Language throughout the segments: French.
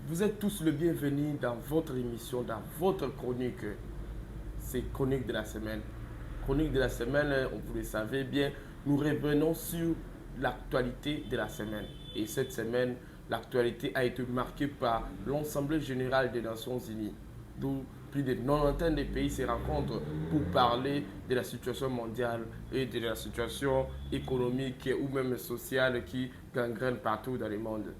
Vous êtes tous le bienvenu dans votre émission, dans votre chronique. C'est Chronique de la semaine. Chronique de la semaine, vous le savez bien, nous revenons sur l'actualité de la semaine. Et cette semaine, l'actualité a été marquée par l'Assemblée générale des Nations unies, d'où plus de 90 des pays se rencontrent pour parler de la situation mondiale et de la situation économique ou même sociale qui gangrène partout dans le monde.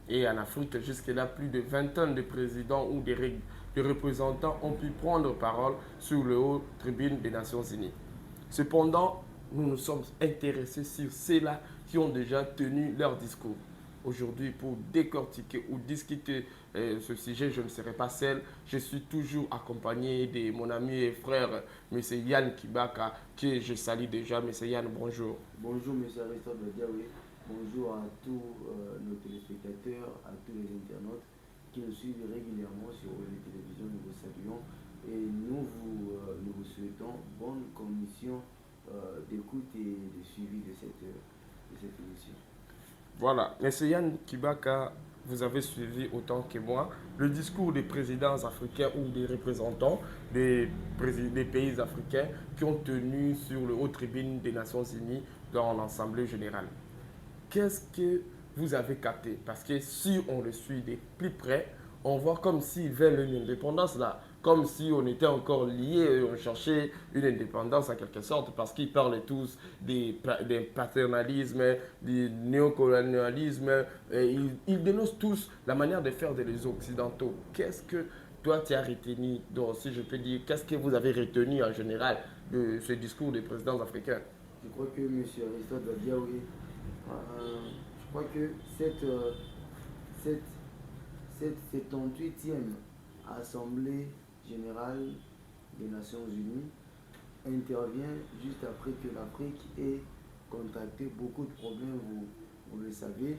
Et en Afrique, jusque-là, plus de 20 ans de présidents ou de représentants ont pu prendre parole sur le haut tribune des Nations Unies. Cependant, nous nous sommes intéressés sur ceux-là qui ont déjà tenu leur discours. Aujourd'hui, pour décortiquer ou discuter ce sujet, je ne serai pas seul. Je suis toujours accompagné de mon ami et frère, M. Yann Kibaka, que je salue déjà. M. Yann, bonjour. Bonjour, monsieur Aristote Badiaoui. Bonjour à tous nos téléspectateurs, à tous les internautes qui nous suivent régulièrement sur les télévisions. Nous vous saluons et nous vous souhaitons bonne commission d'écoute et de suivi de cette émission. Voilà, M. Yann Kibaka, vous avez suivi autant que moi le discours des présidents africains ou des représentants des pays africains qui ont tenu sur le haut tribune des Nations Unies dans l'Assemblée générale. Qu'est-ce que vous avez capté? Parce que si on le suit de plus près, on voit comme s'ils veulent une indépendance là, comme si on était encore liés et on cherchait une indépendance en quelque sorte, parce qu'ils parlent tous des paternalismes, du néocolonialisme, et ils dénoncent tous la manière de faire des Occidentaux. Qu'est-ce que toi tu as retenu, donc si je peux dire, qu'est-ce que vous avez retenu en général de ce discours des présidents africains? Je crois que monsieur Aristote Badiaoui, je crois que cette, cette 78e Assemblée générale des Nations Unies intervient juste après que l'Afrique ait contracté beaucoup de problèmes, vous le savez.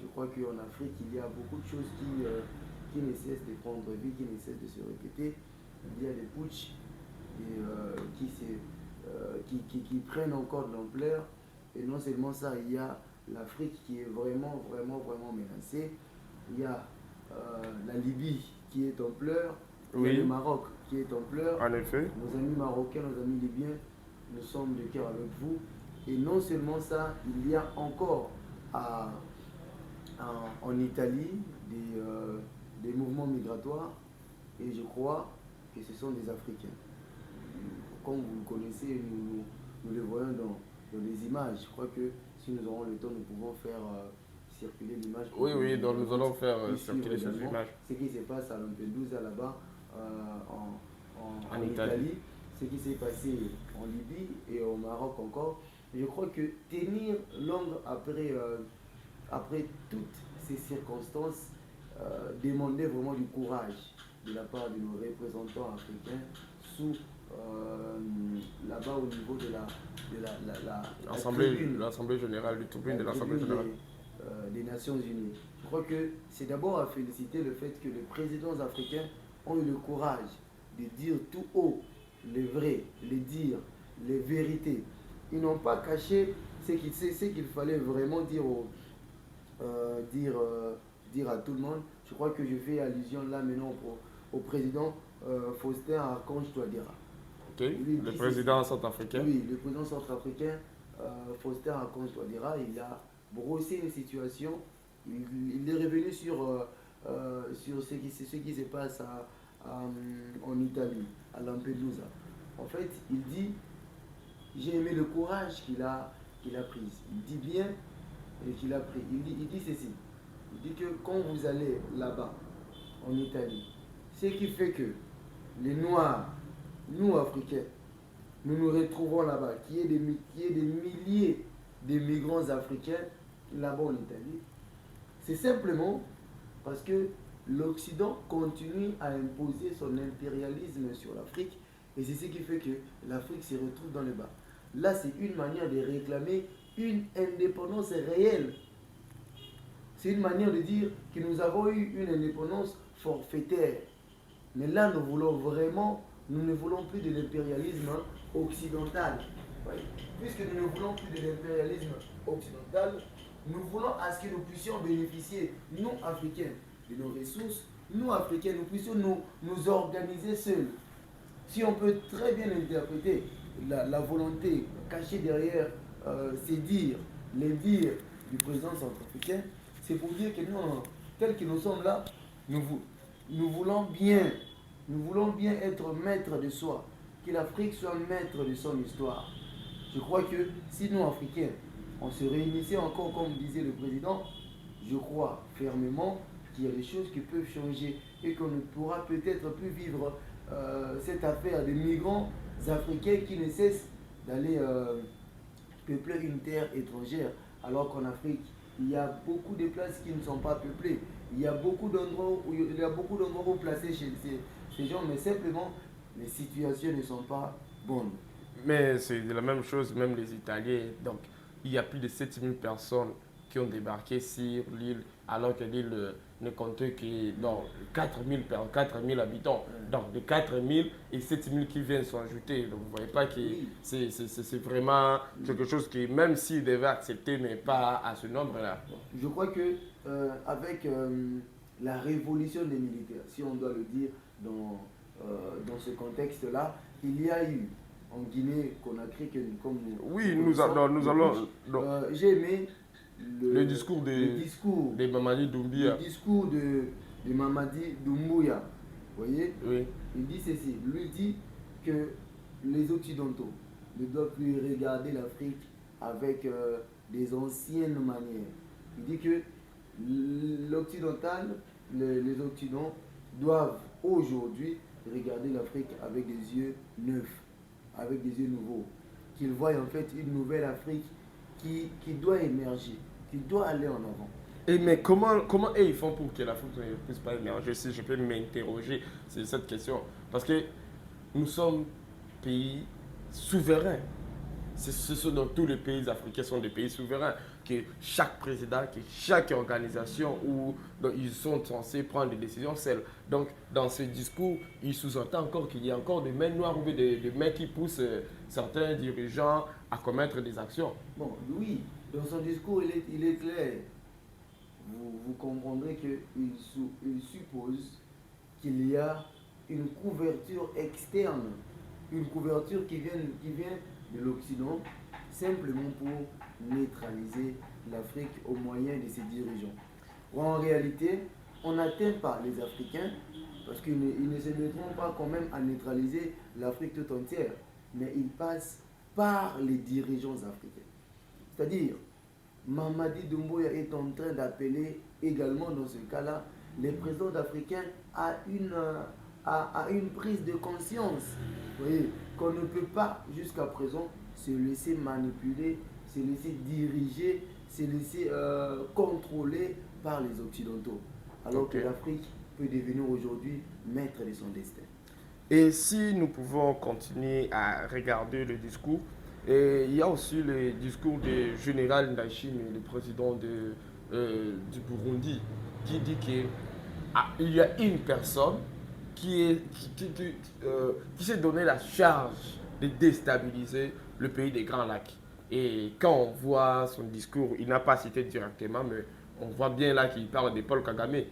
Je crois qu'en Afrique, il y a beaucoup de choses qui ne cessent de prendre vie, qui ne cessent de se répéter. Il y a des putsch qui prennent encore de l'ampleur. Et non seulement ça, il y a l'Afrique qui est vraiment menacée. Il y a la Libye qui est en pleurs. Il y a le Oui, Maroc qui est en pleurs. en effet. Nos amis marocains, nos amis libyens, nous sommes de cœur avec vous. Et non seulement ça, il y a encore en Italie des mouvements migratoires. Et je crois que ce sont des Africains. Comme vous le connaissez, nous le voyons dans les images. Je crois que si nous aurons le temps, nous pouvons faire circuler l'image. Oui, oui, donc nous allons faire Puisse suivre circuler ces également images. ce qui se passe à Lampedusa là-bas En en Italie. Italie, ce qui s'est passé en Libye et au Maroc encore. Je crois que tenir langue après toutes ces circonstances demandait vraiment du courage de la part de nos représentants africains sous là-bas au niveau de la tribune, L'Assemblée générale, du tribune la de l'Assemblée tribune générale. des Nations Unies. Je crois que c'est d'abord à féliciter le fait que les présidents africains ont eu le courage de dire tout haut les vrais, les dire, les vérités. Ils n'ont pas caché ce qu'il fallait vraiment dire à tout le monde. Je crois que je fais allusion là maintenant au président Faustin Archange Touadéra. Ok. Le président centrafricain. Oui, le président centrafricain Faustin Archange Touadéra, il a brossé une situation. Il est revenu sur ce qui se passe en Italie, à Lampedusa. En fait, il dit, j'ai aimé le courage qu'il a pris. Il dit bien qu'il a pris. Il dit ceci. Il dit que quand vous allez là-bas, en Italie, ce qui fait que les Noirs, nous Africains, nous nous retrouvons là-bas, qu'il y ait des milliers de migrants africains là-bas en Italie, c'est simplement parce que l'Occident continue à imposer son impérialisme sur l'Afrique et c'est ce qui fait que l'Afrique se retrouve dans le bas. Là, c'est une manière de réclamer une indépendance réelle. C'est une manière de dire que nous avons eu une indépendance forfaitaire. Mais là, nous ne voulons plus de l'impérialisme occidental. Oui. Puisque nous ne voulons plus de l'impérialisme occidental, nous voulons à ce que nous puissions bénéficier, nous, Africains, de nos ressources, nous, Africains, nous puissions nous organiser seuls. Si on peut très bien interpréter la volonté cachée derrière les dires du président centrafricain, c'est pour dire que nous, tels que nous sommes là, nous, nous voulons bien être maîtres de soi, que l'Afrique soit maître de son histoire. Je crois que si nous, Africains, on se réunissait encore, comme disait le président, je crois fermement qu'il y a des choses qui peuvent changer et qu'on ne pourra peut-être plus vivre cette affaire des migrants africains qui ne cessent d'aller peupler une terre étrangère, alors qu'en Afrique, il y a beaucoup de places qui ne sont pas peuplées. Il y a beaucoup d'endroits où placer chez ces gens, mais simplement, les situations ne sont pas bonnes. Mais c'est la même chose, même les Italiens. Donc, il y a plus de 7000 personnes qui ont débarqué sur l'île, alors que l'île ne comptait que non, 4000 habitants. Donc, de 4000 et 7000 qui viennent s'ajouter. Donc, vous ne voyez pas que Oui. c'est vraiment quelque chose qui, même s'ils devaient accepter, mais pas à ce nombre-là. Je crois que avec la révolution des militaires, si on doit le dire dans ce contexte-là, il y a eu en Guinée-Conakry, comme Oui, nous nous, connaissons, nous le allons. putsch. J'ai aimé Le discours le discours, de Mamadi le Doumbia. discours de Mamadi Doumbouya. Vous voyez, Oui. il dit ceci, lui dit que les Occidentaux ne doivent plus regarder l'Afrique avec des anciennes manières. Il dit que l'occidental, les Occidents doivent aujourd'hui regarder l'Afrique avec des yeux neufs, avec des yeux nouveaux. Qu'ils voient en fait une nouvelle Afrique qui doit émerger, qui doit aller en avant. Et mais comment eux, ils font pour que l'Afrique ne puisse pas émerger? Si je peux m'interroger sur cette question. Parce que nous sommes pays souverains. Ce sont dans tous les pays africains sont des pays souverains. Que chaque président, que chaque organisation où donc, ils sont censés prendre des décisions seuls. Donc dans ce discours, il sous-entend encore qu'il y a encore des mains noires ou des mains qui poussent certains dirigeants à commettre des actions. Bon, oui, dans son discours, il est clair. Vous comprendrez qu'il suppose qu'il y a une couverture externe, une couverture qui vient de l'Occident, simplement pour neutraliser l'Afrique au moyen de ses dirigeants. En réalité, on n'atteint pas les Africains, parce qu'ils ne se mettront pas quand même à neutraliser l'Afrique tout entière, mais ils passent par les dirigeants africains. C'est-à-dire, Mamadi Doumbouya est en train d'appeler également dans ce cas-là les présidents africains à une prise de conscience. Vous voyez, qu'on ne peut pas jusqu'à présent se laisser manipuler, se laisser diriger, se laisser contrôler par les Occidentaux. Alors que l'Afrique peut devenir aujourd'hui maître de son destin. Et si nous pouvons continuer à regarder le discours, et il y a aussi le discours du général Ndayishimiye, le président du Burundi, qui dit qu'il y a une personne qui s'est donné la charge de déstabiliser le pays des Grands Lacs. Et quand on voit son discours, il n'a pas cité directement, mais on voit bien là qu'il parle de Paul Kagame.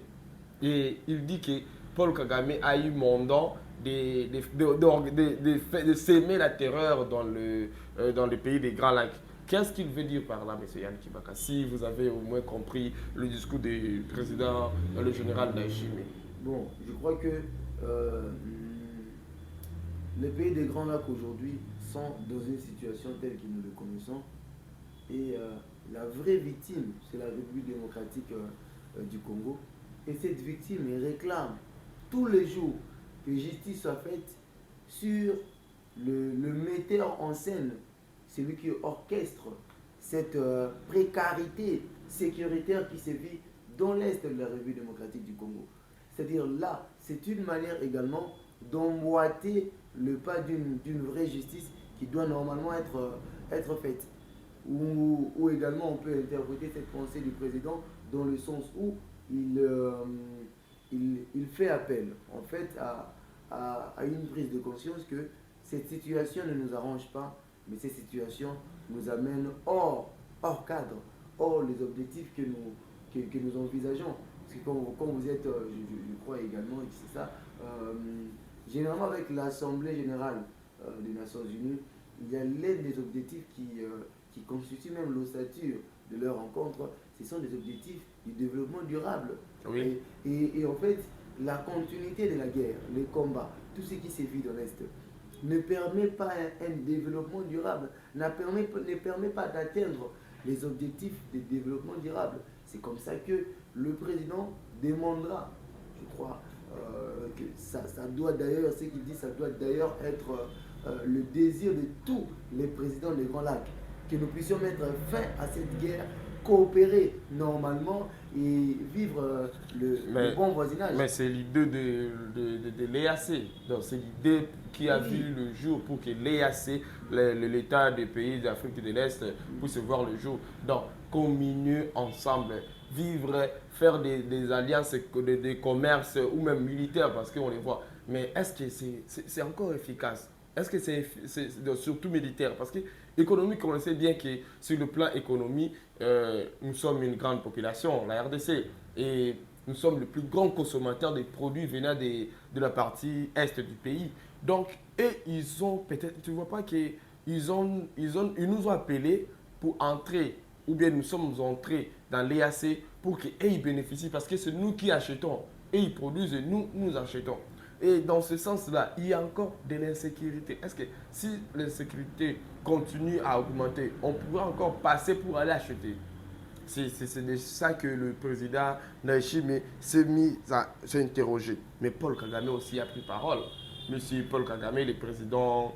Et il dit que Paul Kagame a eu mandat de s'aimer la terreur dans le pays des Grands Lacs. Qu'est-ce qu'il veut dire par là, M. Yann Kibaka? Si vous avez au moins compris le discours du président, le général Ndayishimiye. Bon, je crois que les pays des Grands Lacs aujourd'hui sont dans une situation telle que nous le connaissons. Et la vraie victime, c'est la République démocratique du Congo. Et cette victime, elle réclame tous les jours que justice soit faite sur le metteur en scène, celui qui orchestre cette précarité sécuritaire qui se vit dans l'est de la République démocratique du Congo. C'est-à-dire là, c'est une manière également d'emboîter le pas d'une vraie justice qui doit normalement être faite. Ou également on peut interpréter cette pensée du président dans le sens où il fait appel en fait à une prise de conscience que cette situation ne nous arrange pas, mais cette situation nous amène hors cadre, hors les objectifs que nous envisageons. parce que quand vous êtes, je crois également que c'est ça, généralement avec l'Assemblée générale des Nations Unies, il y a l'un des objectifs qui constitue même l'ossature de leur rencontre, ce sont des objectifs du développement durable. Oui. Et en fait, la continuité de la guerre, les combats, tout ce qui sévit dans l'Est, ne permet pas un développement durable, ne permet pas d'atteindre les objectifs de développement durable. C'est comme ça que le président demandera, je crois, que ça doit d'ailleurs, ce qu'il dit, ça doit d'ailleurs être le désir de tous les présidents des Grands Lacs, que nous puissions mettre fin à cette guerre, coopérer normalement et vivre le bon voisinage. Mais c'est l'idée de l'EAC. Donc c'est l'idée qui a vu le jour pour que l'EAC, l'État des pays d'Afrique de l'Est, puisse voir le jour. Donc communier ensemble, vivre, faire des alliances, des commerces ou même militaires parce qu'on les voit. Mais est-ce que c'est encore efficace? Est-ce que c'est surtout militaire? Parce que économique, on le sait bien que sur le plan économique, nous sommes une grande population, la RDC, et nous sommes le plus grand consommateur des produits venant de la partie est du pays. Donc, ils ont peut-être, tu ne vois pas qu'ils ils nous ont appelés pour entrer, ou bien nous sommes entrés dans l'EAC pour qu'ils bénéficient, parce que c'est nous qui achetons, et ils produisent et nous achetons. Et dans ce sens-là, il y a encore de l'insécurité. Est-ce que si l'insécurité continue à augmenter, on pourra encore passer pour aller acheter? C'est de ça que le président Ndayishimiye s'est mis à s'interroger. Mais Paul Kagame aussi a pris parole. Monsieur Paul Kagame, le président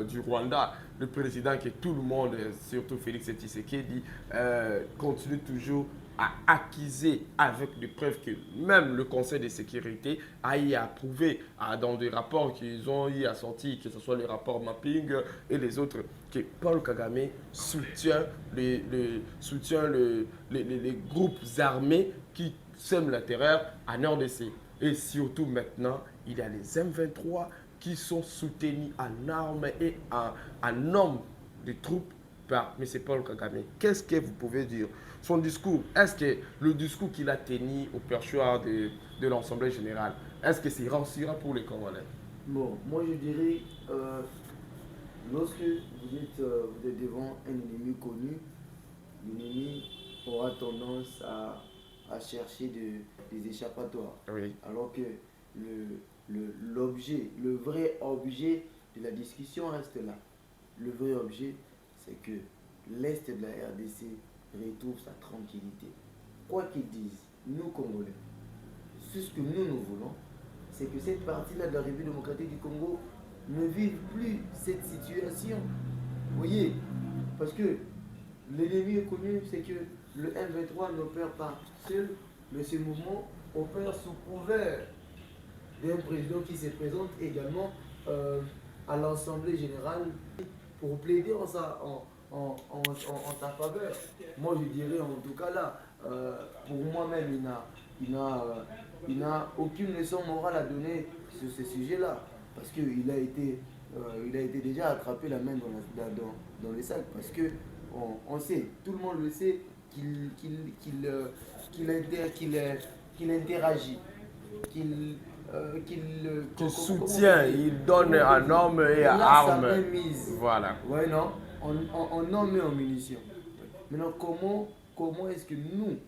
du Rwanda, le président que tout le monde, surtout Félix Tshisekedi, continue toujours à accuser avec des preuves que même le Conseil de sécurité a y approuvé dans des rapports qu'ils ont y assortis, que ce soit les rapports mapping et les autres, que Paul Kagame soutient les groupes armés qui sèment la terreur en RDC. Et surtout maintenant, il y a les M23 qui sont soutenus en armes et en nombre de troupes par M. Paul Kagame. Qu'est-ce que vous pouvez dire? Son discours, est-ce que le discours qu'il a tenu au perchoir de l'Assemblée générale, est-ce que c'est rassurant pour les Congolais? Bon, moi je dirais, lorsque vous êtes devant un ennemi connu, l'ennemi aura tendance à chercher des échappatoires. Oui. Alors que le vrai objet de la discussion reste là. Le vrai objet, c'est que l'Est de la RDC retrouve sa tranquillité. Quoi qu'ils disent, nous Congolais, ce que nous voulons, c'est que cette partie-là de la République démocratique du Congo ne vive plus cette situation. Vous voyez, parce que l'ennemi est connu, c'est que le M23 n'opère pas seul, mais ce mouvement opère sous couvert d'un président qui se présente également à l'Assemblée générale pour plaider en sa faveur. Moi je dirais en tout cas là, pour moi-même, il n'a aucune leçon morale à donner sur ce sujet-là, parce qu'il a été déjà attrapé la main dans les sacs, parce que on sait, tout le monde le sait, qu'il interagit, qu'il soutient, il donne en hommes et en armes. Voilà. Ouais, non, en hommes et en munitions. Maintenant, comment est-ce que nous,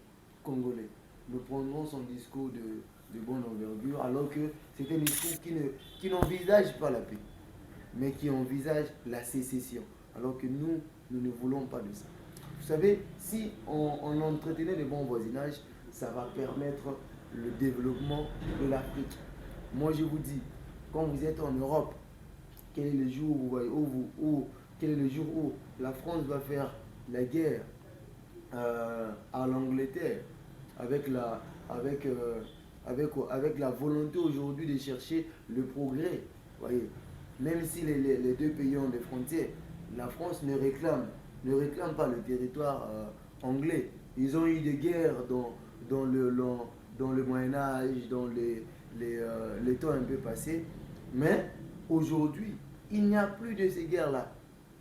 Congolais, nous prendrons son discours de bonne envergure, alors que c'est un discours qui n'envisage pas la paix, mais qui envisage la sécession, alors que nous ne voulons pas de ça. Vous savez, si on entretenait de bons voisinages, ça va permettre le développement de l'Afrique. Moi, je vous dis, quand vous êtes en Europe, quel est le jour quel est le jour où la France va faire la guerre à l'Angleterre avec la volonté aujourd'hui de chercher le progrès. Voyez, même si les deux pays ont des frontières, la France ne réclame pas le territoire anglais. Ils ont eu des guerres dans le Moyen-Âge, dans les temps un peu passés. Mais aujourd'hui, il n'y a plus de ces guerres-là.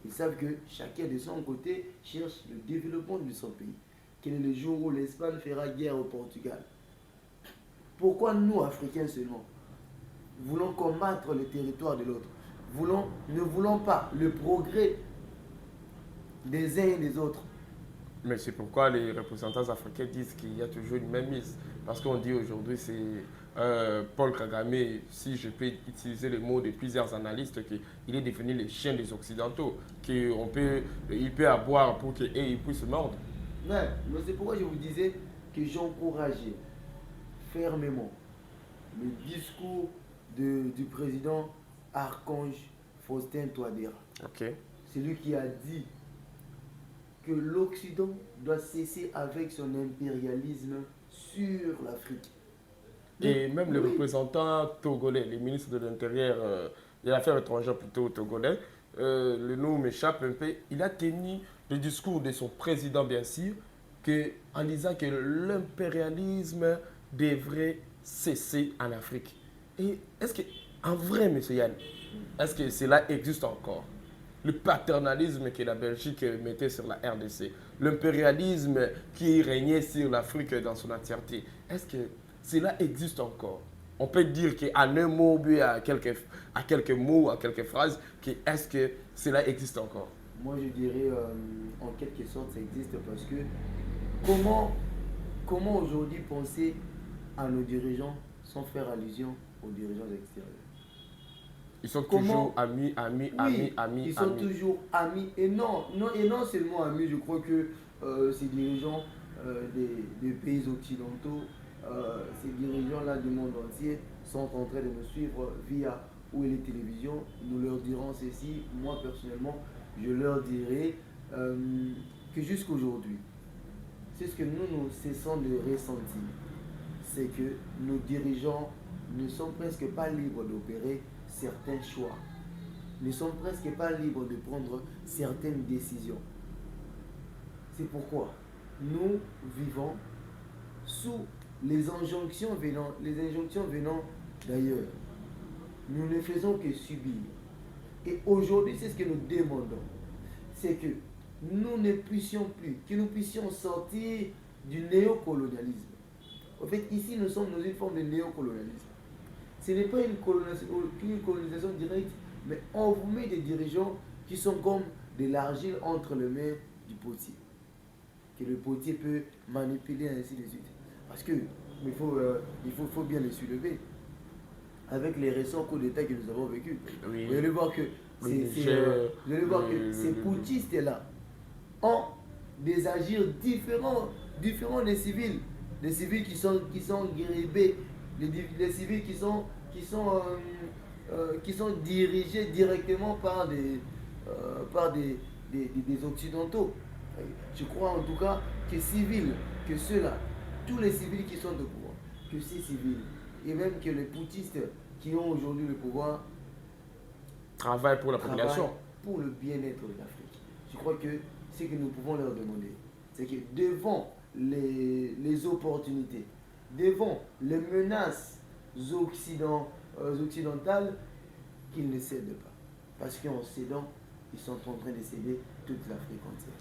Ils savent que chacun de son côté cherche le développement de son pays. quel est le jour où l'Espagne fera guerre au Portugal. Pourquoi nous, Africains seulement, voulons combattre le territoire de l'autre, ne voulons pas le progrès des uns et des autres? Mais c'est pourquoi les représentants africains disent qu'il y a toujours une même mise. Parce qu'on dit aujourd'hui, c'est Paul Kagame, si je peux utiliser le mot de plusieurs analystes, qu'il est devenu le chien des Occidentaux, qu'il peut aboyer pour qu'ils puissent mordre. Ouais, mais c'est pourquoi je vous disais que j'encourageais fermement le discours du président Archange Faustin Touadéra. Ok. C'est lui qui a dit que l'Occident doit cesser avec son impérialisme sur l'Afrique. Et même le Oui. représentant togolais, le ministre de l'Intérieur, des Affaires étrangères plutôt togolais, le nom m'échappe un peu, il a tenu le discours de son président, bien sûr, en disant que l'impérialisme devrait cesser en Afrique. Et est-ce que, en vrai, monsieur Yann, est-ce que cela existe encore? Le paternalisme que la Belgique mettait sur la RDC, l'impérialisme qui régnait sur l'Afrique dans son entièreté, est-ce que cela existe encore? On peut dire qu'en un mot, à quelques mots, à quelques phrases, est-ce que cela existe encore? Moi, je dirais, en quelque sorte, ça existe parce que comment aujourd'hui penser à nos dirigeants sans faire allusion aux dirigeants extérieurs? Ils sont toujours amis. Oui, ils sont toujours amis. Et non seulement amis, je crois que ces dirigeants des pays occidentaux, ces dirigeants-là du monde entier sont en train de nous suivre via les télévisions. Nous leur dirons ceci. Moi, personnellement, je leur dirai que jusqu'aujourd'hui, c'est ce que nous cessons de ressentir. C'est que nos dirigeants ne sont presque pas libres d'opérer certains choix, ne sont presque pas libres de prendre certaines décisions. C'est pourquoi nous vivons sous les injonctions venant d'ailleurs. Nous ne faisons que subir. Et aujourd'hui, c'est ce que nous demandons. C'est que nous ne puissions plus, que nous puissions sortir du néocolonialisme. En fait, ici, nous sommes dans une forme de néocolonialisme. Ce n'est pas une colonisation directe, mais on vous met des dirigeants qui sont comme de l'argile entre les mains du potier. Que le potier peut manipuler ainsi de suite. Parce que il faut bien les soulever. Avec les récents coups d'État que nous avons vécus, Oui. vous allez voir que ces putschistes-là ont des agirs différents des civils. Les civils qui sont guéribés, les civils qui sont dirigés directement par des Occidentaux. Je crois en tout cas que civils, que ceux-là, tous les civils qui sont au pouvoir, que ces civils, et même que les putschistes qui ont aujourd'hui le pouvoir, travaillent pour la population. Pour le bien-être de l'Afrique. Je crois que ce que nous pouvons leur demander, c'est que devant les opportunités, devant les menaces occidentales, qu'ils ne cèdent pas. Parce qu'en cédant, ils sont en train de céder toute l'Afrique entière.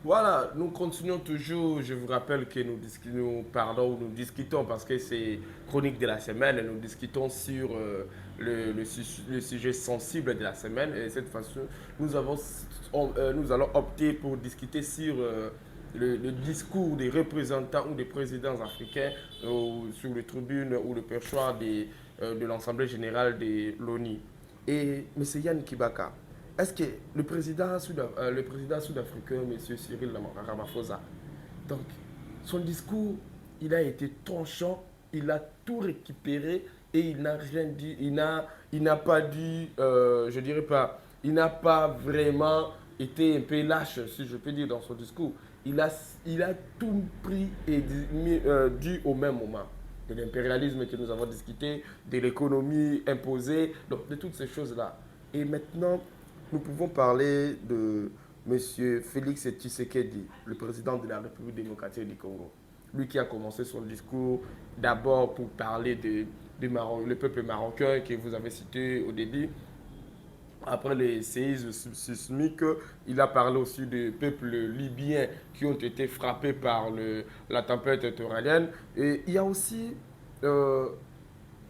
Voilà, nous continuons toujours. Je vous rappelle que nous discutons parce que c'est chronique de la semaine. Nous discutons sur le sujet sensible de la semaine. Et cette façon, nous allons opter pour discuter sur le discours des représentants ou des présidents africains sur les tribunes ou le perchoir de l'Assemblée générale de l'ONU. Et M. Yann Kibaka, est-ce que le président sud-africain, M. Cyril Ramaphosa, donc son discours, il a été tranchant, il a tout récupéré et il n'a rien dit, il n'a pas dit, je dirais pas, il n'a pas vraiment été un peu lâche, si je peux dire, dans son discours. Il a tout pris et dit au même moment. De l'impérialisme que nous avons discuté, de l'économie imposée, donc de toutes ces choses-là. Et maintenant, nous pouvons parler de M. Félix Tshisekedi, le président de la République démocratique du Congo. Lui qui a commencé son discours d'abord pour parler le peuple marocain que vous avez cité au début. après les séismes sismiques. Il a parlé aussi des peuples libyens qui ont été frappés par la tempête torrentielle. Et il y a aussi, euh,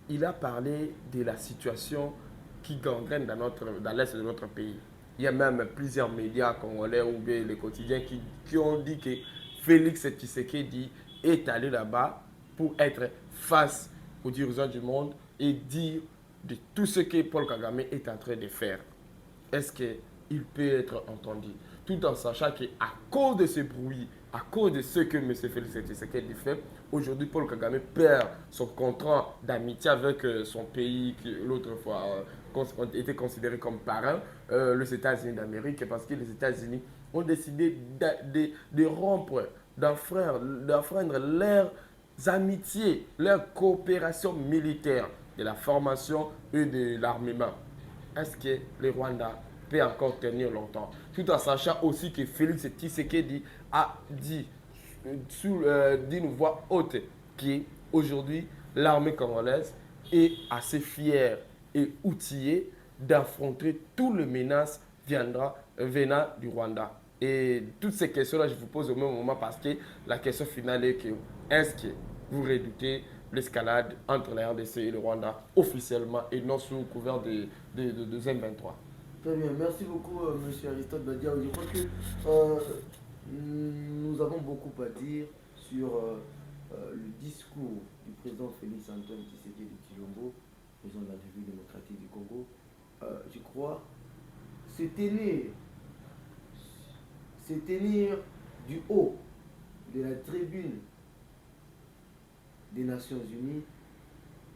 il a parlé de la situation qui gangrène dans l'est de notre pays. Il y a même plusieurs médias congolais ou bien les quotidiens qui ont dit que Félix Tshisekedi est allé là-bas pour être face aux dirigeants du monde et dire de tout ce que Paul Kagame est en train de faire. Est-ce qu'il peut être entendu? Tout en sachant qu'à cause de ce bruit, à cause de ce que M. Félix Tshisekedi fait, aujourd'hui Paul Kagame perd son contrat d'amitié avec son pays qui l'autre fois était considéré comme parrain, les États-Unis d'Amérique, parce que les États-Unis ont décidé de rompre, d'enfreindre leurs amitiés, leur coopération militaire, de la formation et de l'armement. Est-ce que le Rwanda peut encore tenir longtemps? Tout en sachant aussi que Félix Tshisekedi a dit d'une voix haute qu'aujourd'hui, l'armée congolaise est assez fière et outillée d'affronter toutes les menaces venant du Rwanda. Et toutes ces questions-là, je vous pose au même moment parce que la question finale est que est-ce que vous redoutez l'escalade entre la RDC et le Rwanda officiellement et non sous couvert de M23? Très bien, merci beaucoup, monsieur Aristote Badia. Je crois que nous avons beaucoup à dire sur le discours du président Félix Antoine Tshisekedi Tshilombo, président de la République démocratique du Congo. Je crois se tenir du haut de la tribune des Nations Unies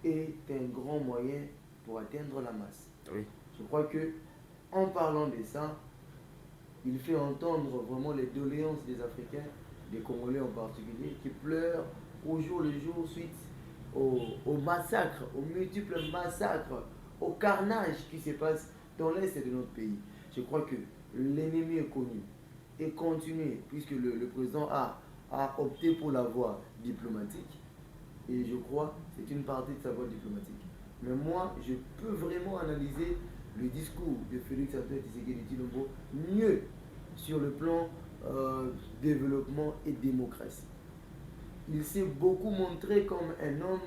est un grand moyen pour atteindre la masse. Oui. Je crois que en parlant de ça, il fait entendre vraiment les doléances des Africains, des Congolais en particulier, qui pleurent au jour le jour suite au massacre, aux multiples massacres, au carnage qui se passe dans l'est de notre pays. Je crois que l'ennemi est connu et continue, puisque le président a opté pour la voie diplomatique. Et je crois que c'est une partie de sa voie diplomatique. Mais moi, je peux vraiment analyser le discours de Félix Antoine Tshisekedi Tshilombo mieux sur le plan développement et démocratie. Il s'est beaucoup montré comme un homme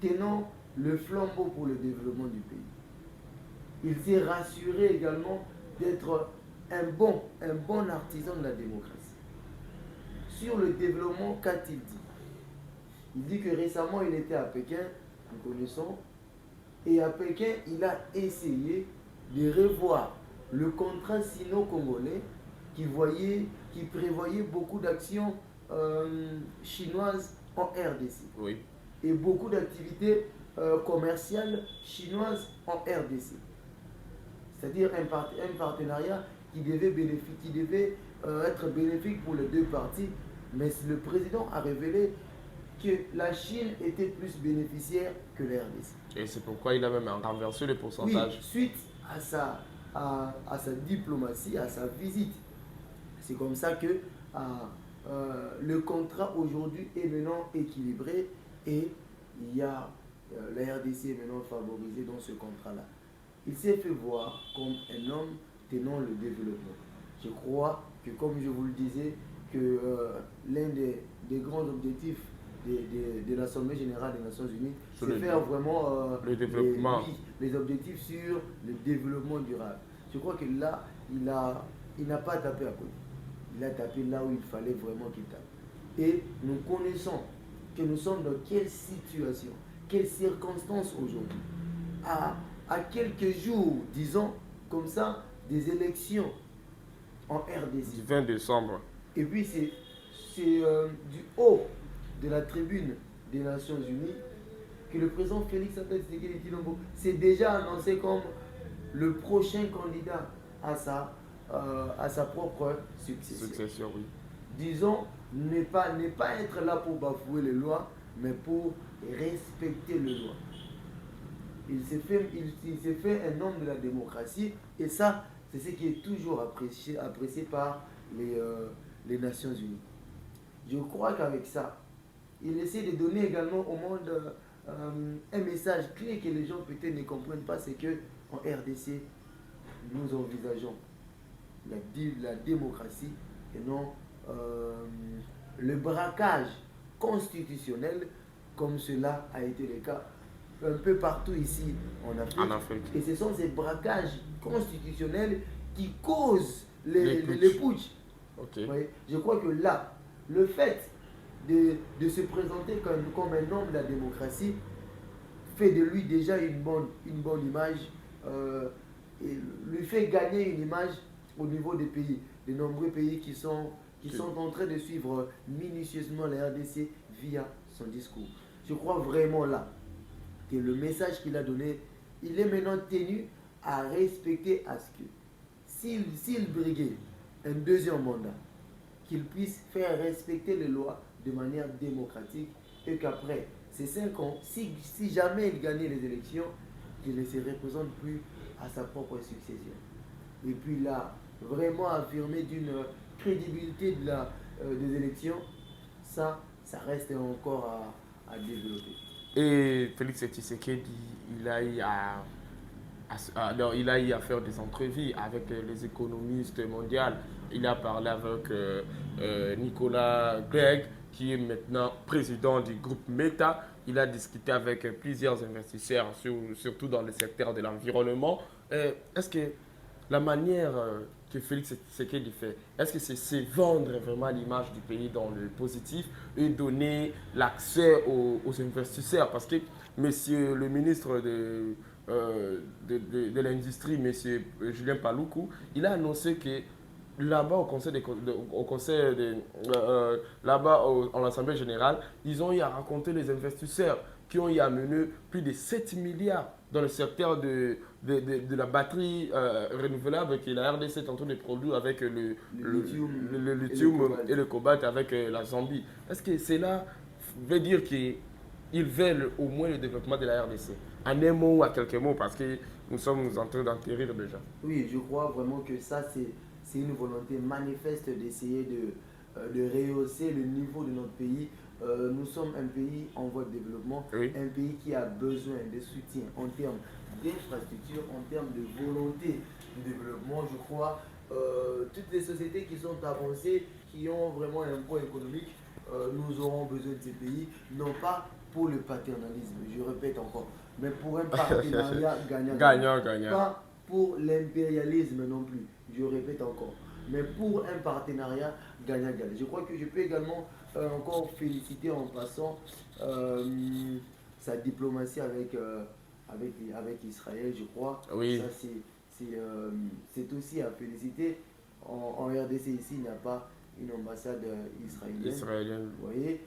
tenant le flambeau pour le développement du pays. Il s'est rassuré également d'être un bon artisan de la démocratie. Sur le développement, qu'a-t-il dit? Il dit que récemment il était à Pékin, nous connaissons, et à Pékin il a essayé de revoir le contrat sino-congolais qui prévoyait beaucoup d'actions chinoises en RDC. Oui. Et beaucoup d'activités commerciales chinoises en RDC. C'est-à-dire un partenariat qui devait être bénéfique pour les deux parties, mais le président a révélé que la Chine était plus bénéficiaire que la RDC. Et c'est pourquoi il a même renversé le pourcentage. Oui, suite à sa diplomatie, à sa visite. C'est comme ça que le contrat aujourd'hui est maintenant équilibré et il y a la RDC est maintenant favorisée dans ce contrat-là. Il s'est fait voir comme un homme tenant le développement. Je crois que, comme je vous le disais, que l'un des grands objectifs de l'Assemblée générale des Nations Unies, c'est faire vraiment le développement. Les objectifs sur le développement durable. Je crois que là, il n'a pas tapé à côté. Il a tapé là où il fallait vraiment qu'il tape. Et nous connaissons que nous sommes dans quelle situation, quelles circonstances aujourd'hui. À quelques jours, disons, comme ça, des élections en RDC. Du 20 décembre. Et puis c'est du haut de la tribune des Nations Unies que le président Félix Antoine Tshisekedi Tshilombo s'est déjà annoncé comme le prochain candidat à sa propre succession. Oui. Disons, ne pas être là pour bafouer les lois, mais pour respecter les lois. Il s'est fait un homme de la démocratie et ça, c'est ce qui est toujours apprécié par les Nations Unies. Je crois qu'avec ça, il essaie de donner également au monde un message clé que les gens peut-être ne comprennent pas, c'est que en RDC, nous envisageons la démocratie et non le braquage constitutionnel comme cela a été le cas un peu partout ici en Afrique. En Afrique. Et ce sont ces braquages constitutionnels qui causent les putschs. putschs. Ok. Oui, je crois que là, le fait de se présenter comme un homme de la démocratie fait de lui déjà une bonne image et lui fait gagner une image au niveau des pays, des nombreux pays qui sont en train de suivre minutieusement la RDC via son discours. Je crois vraiment là que le message qu'il a donné, il est maintenant tenu à respecter à ce que s'il briguait un deuxième mandat, qu'il puisse faire respecter les lois de manière démocratique et qu'après ces 5 ans, si jamais il gagnait les élections, qu'il ne se représente plus à sa propre succession. Et puis là, vraiment affirmer d'une crédibilité des élections, ça reste encore à développer. Et Félix Tshisekedi, il a eu alors, il a eu à faire des entrevues avec les économistes mondiaux. Il a parlé avec Nicolas Clegg, qui est maintenant président du groupe Meta. Il a discuté avec plusieurs investisseurs, surtout dans le secteur de l'environnement. Est-ce que la manière que Félix Tshisekedi fait, est-ce que c'est vendre vraiment l'image du pays dans le positif et donner l'accès aux investisseurs? Parce que monsieur le ministre de l'industrie, monsieur Julien Paluku, il a annoncé que là-bas là-bas en l'Assemblée générale, ils ont eu à raconter les investisseurs qui ont eu à mener plus de 7 milliards dans le secteur de la batterie renouvelable que la RDC est en train de produire avec le lithium et le cobalt avec la Zambie. Est-ce que cela veut dire qu'ils veulent au moins le développement de la RDC? En un mot ou à quelques mots, parce que nous sommes en train d'enterrir déjà. Oui, je crois vraiment que ça, c'est une volonté manifeste d'essayer de rehausser le niveau de notre pays. Nous sommes un pays en voie de développement, Oui. un pays qui a besoin de soutien en termes d'infrastructure, en termes de volonté de développement. Je crois toutes les sociétés qui sont avancées, qui ont vraiment un poids économique, nous aurons besoin de ces pays, non pas pour le paternalisme, je répète encore, mais pour un partenariat gagnant-gagnant. Pas pour l'impérialisme non plus, je répète encore, mais pour un partenariat gagnant-gagnant. Je crois que je peux également encore féliciter en passant sa diplomatie avec Israël, je crois. Oui. Ça, c'est aussi à féliciter. En RDC, ici, il n'y a pas une ambassade israélienne. Vous voyez,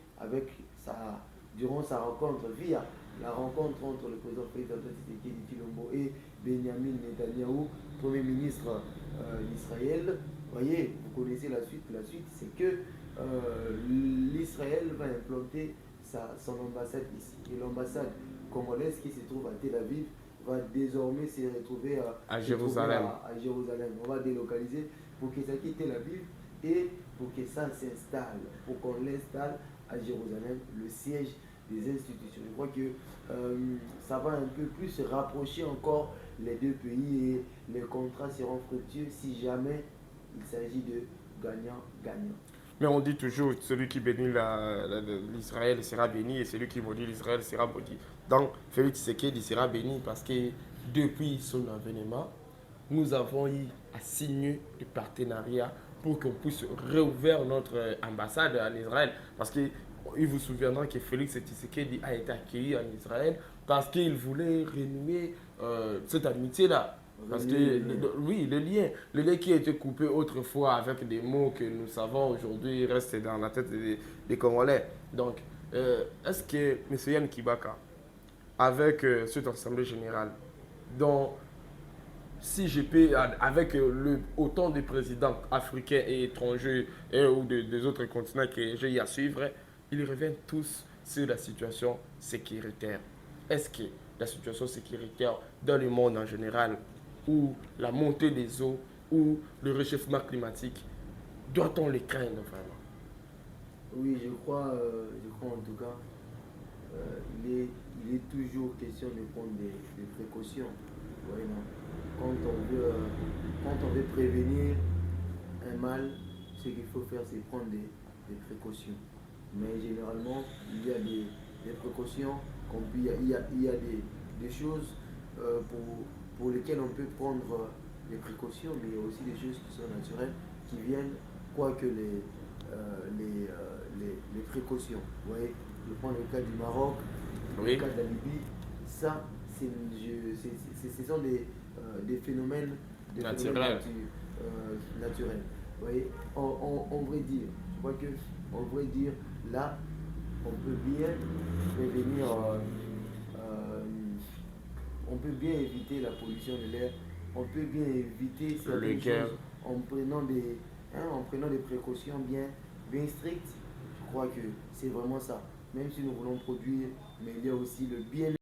durant sa rencontre, via la rencontre entre le président Félix Tshisekedi Tshilombo et Benjamin Netanyahou, Premier ministre d'Israël. Vous voyez, vous connaissez la suite. La suite, c'est que l'Israël va implanter son ambassade ici. Et l'ambassade congolaise qui se trouve à Tel Aviv va désormais se retrouver à Jérusalem. On va délocaliser pour que ça quitte Tel Aviv et pour que ça s'installe, pour qu'on l'installe à Jérusalem, le siège des institutions. Je crois que ça va un peu plus se rapprocher encore les deux pays et les contrats seront fructueux si jamais il s'agit de gagnant-gagnant. Mais on dit toujours celui qui bénit l'Israël sera béni et celui qui maudit l'Israël sera maudit. Donc Félix Tshisekedi sera béni parce que depuis son avènement, nous avons eu à signer des partenariats pour qu'on puisse réouvrir notre ambassade en Israël. Parce qu'il vous souviendra que Félix Tshisekedi a été accueilli en Israël parce qu'il voulait renouer cette amitié-là. Parce que, oui, le lien qui a été coupé autrefois avec des mots que nous savons aujourd'hui reste dans la tête des Congolais. Donc, est-ce que M. Yann Kibaka, avec cette assemblée générale, dont si je peux, avec autant de présidents africains et étrangers ou des autres continents que j'ai eu à suivre, ils reviennent tous sur la situation sécuritaire. Est-ce que la situation sécuritaire dans le monde en général, ou la montée des eaux, ou le réchauffement climatique, doit-on les craindre vraiment? Oui, je crois en tout cas il est toujours question de prendre des précautions. Ouais, non? Quand on veut prévenir un mal, ce qu'il faut faire, c'est prendre des précautions. Mais généralement, il y a des précautions, il y a des choses pour lesquelles on peut prendre des précautions, mais il y a aussi des choses qui sont naturelles, qui viennent, quoique les précautions. Vous voyez, je prends le cas du Maroc, le Oui, cas de la Libye, ça, ce sont des phénomènes, naturel. naturels. Vous voyez, on vrai dire, je crois que, on vrai dire, là, on peut bien prévenir, euh, on peut bien éviter la pollution de l'air, on peut bien éviter Le certaines cœur. choses en prenant des précautions bien strictes. Je crois que c'est vraiment ça. Même si nous voulons produire, mais il y a aussi le bien-être